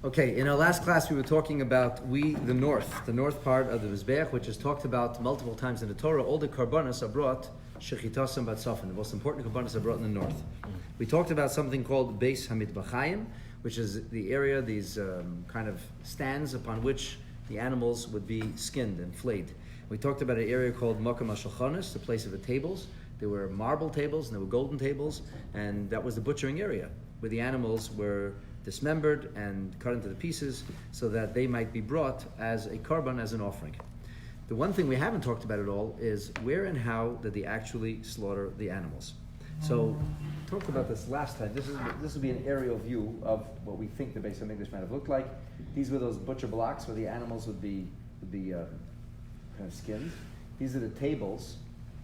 Okay, in our last class we were talking about the north part of the Mizbeach, which is talked about multiple times in the Torah. All the Korbanos are brought, Shechitasam Batzafin, the most important Korbanos are brought in the north. We talked about something called Beit Habechirah, which is the area, these kind of stands upon which the animals would be skinned and flayed. We talked about an area called Makom HaShulchanos, the place of the tables. There were marble tables and there were golden tables, and that was the butchering area, where the animals were dismembered and cut into the pieces so that they might be brought as a korban, as an offering. The one thing we haven't talked about at all is where and how did they actually slaughter the animals. So, we talked about this last time. This will be an aerial view of what we think the Beit Hamikdash might have looked like. These were those butcher blocks where the animals would be kind of skinned. These are the tables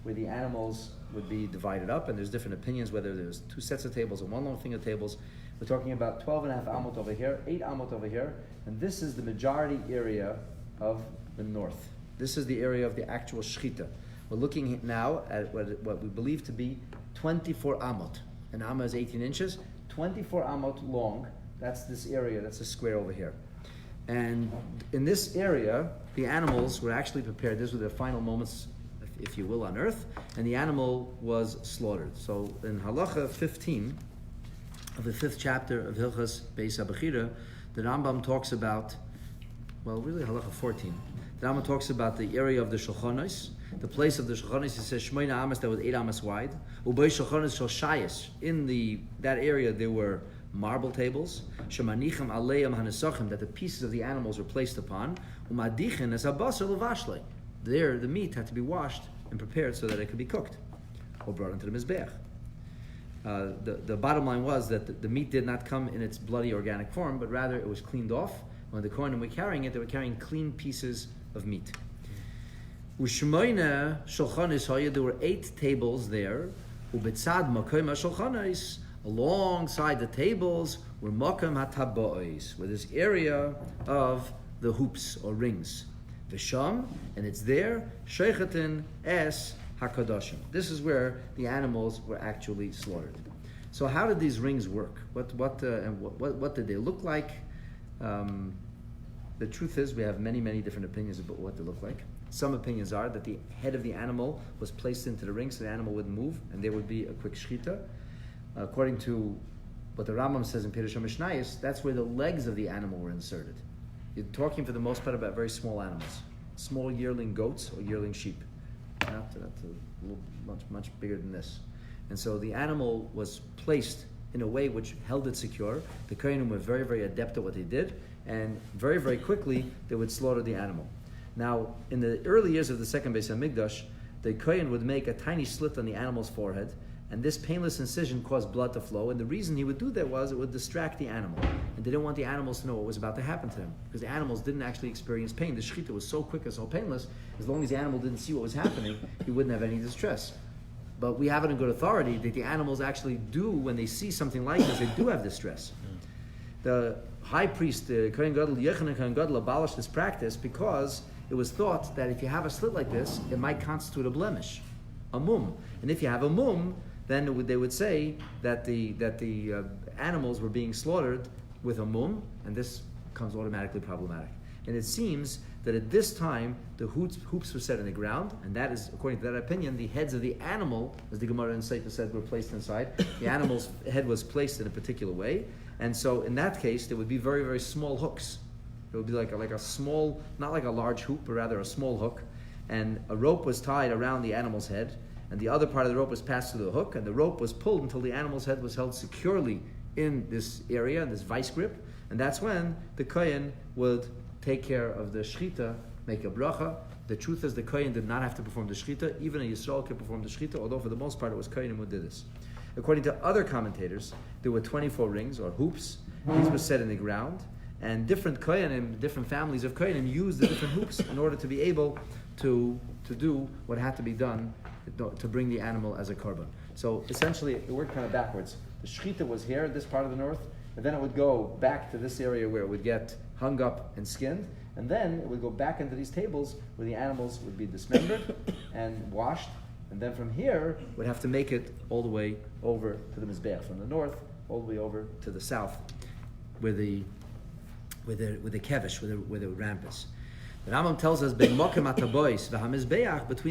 where the animals would be divided up, and there's different opinions whether there's two sets of tables or one long thing of tables. We're talking about 12.5 amot over here, 8 amot over here, and this is the majority area of the north. This is the area of the actual shechita. We're looking now at what we believe to be 24 amot. An amma is 18 inches, 24 amot long. That's this area, that's a square over here. And in this area, the animals were actually prepared. These were their final moments, if you will, on earth, and the animal was slaughtered. So in halacha 15 of the 5th chapter of Hilchas Beit Habechirah, the Rambam talks about, well, really halacha 14. The Rambam talks about the area of the shulchanos, the place of the shulchanos. He says shmoina amas, that was 8 amas wide. Ubei shulchanos shel shayis. In that area there were marble tables. Shemanicham aleim hanesachim, that the pieces of the animals were placed upon. Umadichin es habasar levashle. There the meat had to be washed and prepared so that it could be cooked or brought into the mizbeach. The bottom line was that the meat did not come in its bloody organic form, but rather it was cleaned off. When the Kohanim were carrying it, they were carrying clean pieces of meat. Ushmoina shulchanos haya, there were 8 tables there. Ubetzad makom shulchanos, alongside the tables were makom hatabois, where this area of the hoops or rings. Visham, and it's there, shechatin es hakadoshim. This is where the animals were actually slaughtered. So how did these rings work? What did they look like? The truth is, we have many different opinions about what they look like. Some opinions are that the head of the animal was placed into the ring so the animal wouldn't move, and there would be a quick shechita. According to what the Rambam says in Pirush HaMishnayos, that's where the legs of the animal were inserted. You're talking for the most part about very small animals, small yearling goats or yearling sheep. That's a little much bigger than this. And so the animal was placed in a way which held it secure. The Kohanim were very adept at what they did, and very quickly they would slaughter the animal. Now, in the early years of the second Beit Hamikdash, the Kohen would make a tiny slit on the animal's forehead, and this painless incision caused blood to flow, and the reason he would do that was it would distract the animal, and they didn't want the animals to know what was about to happen to them, because the animals didn't actually experience pain. The shechita was so quick and so painless, as long as the animal didn't see what was happening, he wouldn't have any distress. But we have it in good authority that the animals actually do, when they see something like this, they do have distress. The high priest, Kohen Gadol, Yechanan Kohen Gadol, abolished this practice because it was thought that if you have a slit like this, it might constitute a blemish, a mum. And if you have a mum, then they would say that the animals were being slaughtered with a mum, and this becomes automatically problematic. And it seems that at this time, the hoops were set in the ground, and that is, according to that opinion, the heads of the animal, as the Gemara in Sefer said, were placed inside. The animal's head was placed in a particular way, and so in that case, there would be very small hooks. It would be like a small, not like a large hoop, but rather a small hook, and a rope was tied around the animal's head, and the other part of the rope was passed through the hook, and the rope was pulled until the animal's head was held securely in this area, in this vice grip, and that's when the Kohen would take care of the shechita, make a bracha. The truth is the Kohen did not have to perform the shechita. Even a Yisrael could perform the shechita, although for the most part it was Kohenim who did this. According to other commentators, there were 24 rings or hoops. These were set in the ground, and different Kohenim, different families of Kohenim used the different hoops in order to be able to do what had to be done to bring the animal as a korban. So essentially it worked kind of backwards. The shechita was here, this part of the north, and then it would go back to this area where it would get hung up and skinned, and then it would go back into these tables where the animals would be dismembered and washed, and then from here would have to make it all the way over to the Mizbeach, from the north all the way over to the south. kevish, where the ramp is. The Rambam tells us between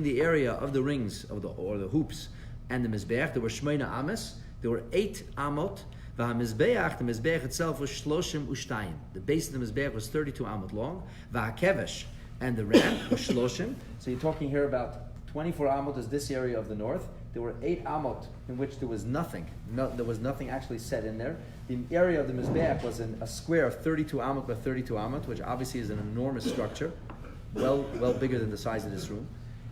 the area of the rings or the hoops and the mizbeach, there were shmeina ames. There were 8 amot. The mizbeach itself was shloshim ushtayim. The base of the mizbeach was 32 amot long. Kevish and the ramp was shloshim. So you're talking here about 24 amot is this area of the north. There were 8 amot in which there was nothing. There was nothing actually set in there. The area of the mizbeach was in a square of 32 amot by 32 amot, which obviously is an enormous structure, well bigger than the size of this room.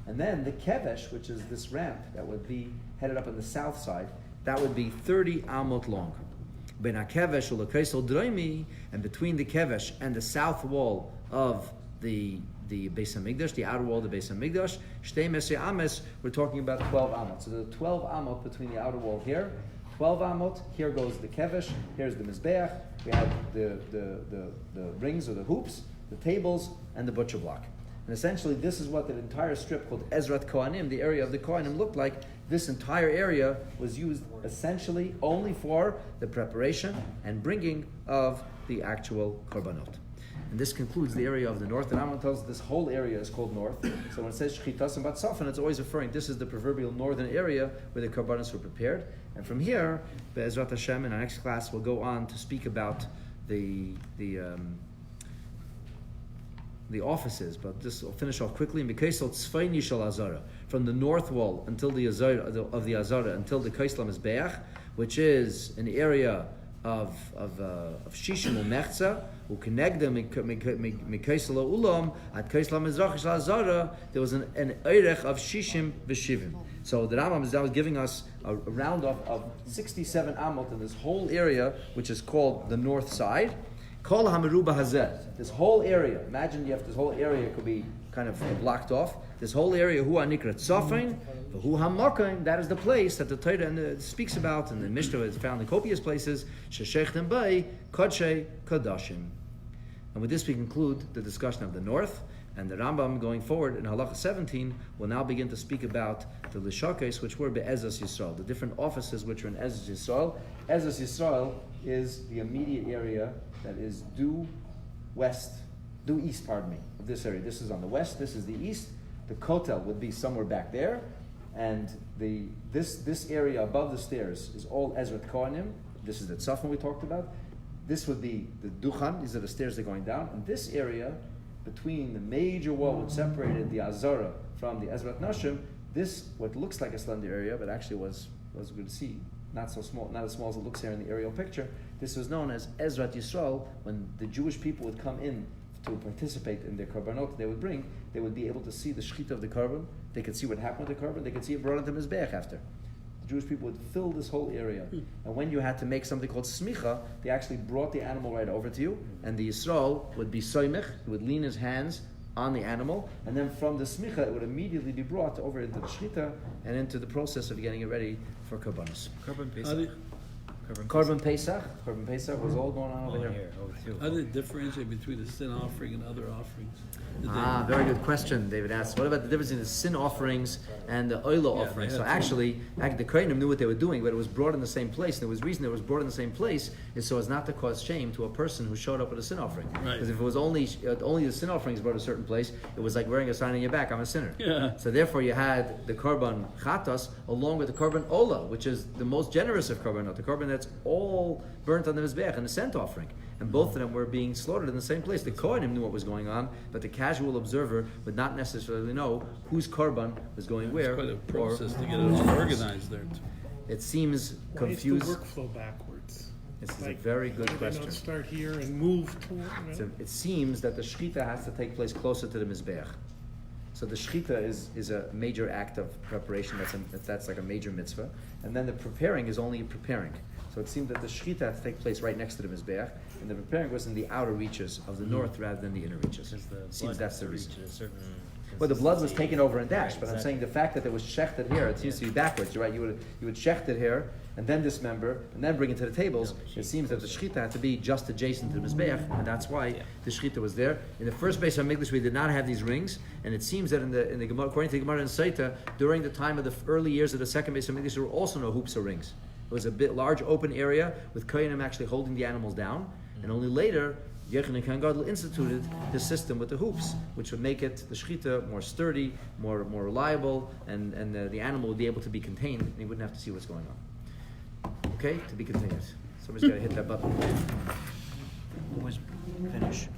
And then the kevesh, which is this ramp that would be headed up on the south side, that would be 30 amot long. Ben kevesh ulakaisel droimi, and between the kevesh and the south wall of the Beis Hamikdash, the outer wall of the Beis Hamikdash, shtei mesei ames, we're talking about 12 amot. So there are 12 amot between the outer wall here, 12 amot. Here goes the kevesh. Here's the mizbeach. We have the rings or the hoops, the tables, and the butcher block. And essentially, this is what the entire strip called Ezrat Kohanim, the area of the Kohanim, looked like. This entire area was used essentially only for the preparation and bringing of the actual korbanot. And this concludes the area of the north. And Rambam tells us this whole area is called north. So when it says Shchitas and Batsafan, it's always referring, this is the proverbial northern area where the korbanos were prepared. And from here, Be'ezrat Hashem, in our next class, we'll go on to speak about the offices, but this will finish off quickly. From the north wall until the Azara, of the Azara until the Kaisla Mizbeach, which is an area of Shishim Umechza, Ukenegda Mikaisla Ulam at Kaisla Mizrach Azara, there was an Eirech of Shishim Veshivim. So the Rambam is now giving us a round of 67 amot in this whole area, which is called the north side. Kol hamaruba hazeh. This whole area. Imagine you have this whole area could be kind of blocked off. This whole area, hu anikrat tzafin, hu hamakim. That is the place that the Torah speaks about, and the Mishnah is found in copious places. Sheshechtem bay kodshe kodashim. And with this, we conclude the discussion of the north. And the Rambam, going forward in Halacha 17, will now begin to speak about the Lishakes, which were Be'ezas Yisrael, the different offices which are in Ezas Yisrael. Ezas Yisrael is the immediate area that is due east, of this area. This is on the west, this is the east. The Kotel would be somewhere back there. And this area above the stairs is all Ezrat Kohanim. This is the Tzafon we talked about. This would be the Duchan, these are the stairs that are going down. And this area, between the major wall which separated the Azara from the Ezrat Nashim, this, what looks like a slender area, but actually was good to see, not as small as it looks here in the aerial picture. This was known as Ezrat Yisrael. When the Jewish people would come in to participate in the korbanot they would bring, they would be able to see the shechita of the korban. They could see what happened with the korban. They could see it brought into Mizbeach after. The Jewish people would fill this whole area. And when you had to make something called smicha, they actually brought the animal right over to you, and the Yisrael would be soymech, he would lean his hands on the animal, and then from the smicha it would immediately be brought over into the shechita and into the process of getting it ready for korbanos. Korban Pesach was all going on over here. How do they differentiate between the sin offering and other offerings? Very good question, David asked. What about the difference in the sin offerings and the oila offerings? So actually the Kohanim knew what they were doing, but it was brought in the same place. And the reason it was brought in the same place is so as not to cause shame to a person who showed up with a sin offering. Because if it was only the sin offerings brought a certain place, it was like wearing a sign on your back, I'm a sinner. Yeah. So therefore you had the Korban Chatas along with the Korban Ola, which is the most generous of Korbanot, the Korban that's all burnt on the Mizbeach and the scent offering. And both of them were being slaughtered in the same place. The Kohanim knew what was going on, but the casual observer would not necessarily know whose Korban was going where. It's quite a process to get it all organized there. It seems confused. Why is the workflow backwards? This is a very good question. Why not start here and move toward? It seems that the shechita has to take place closer to the Mizbeach. So the shechita is a major act of preparation. That's like a major mitzvah. And then the preparing is only preparing. So it seemed that the shechita had to take place right next to the Mizbeach, and the preparing was in the outer reaches of the north rather than the inner reaches. It seems that's the reason. Well, the blood was taken over and dashed, but I'm saying the fact that it was shechted here, it seems to be backwards. You're right. You would shecht it here, and then dismember, and then bring it to the tables. It seems that the shechita had to be just adjacent to the Mizbeach, and that's why the shechita was there. In the first Beit Hamikdash, we did not have these rings, and it seems that in the Gemara, according to the Gemara in Saita, during the time of the early years of the second Beit Hamikdash, there were also no hoops or rings. It was a bit large open area with Kohanim actually holding the animals down, And only later, Yochanan Kohen Gadol instituted this system with the hoops, which would make it, the shechita, more sturdy, more reliable, and the animal would be able to be contained, and he wouldn't have to see what's going on. Okay? To be continued. Somebody's got to hit that button. Always finish.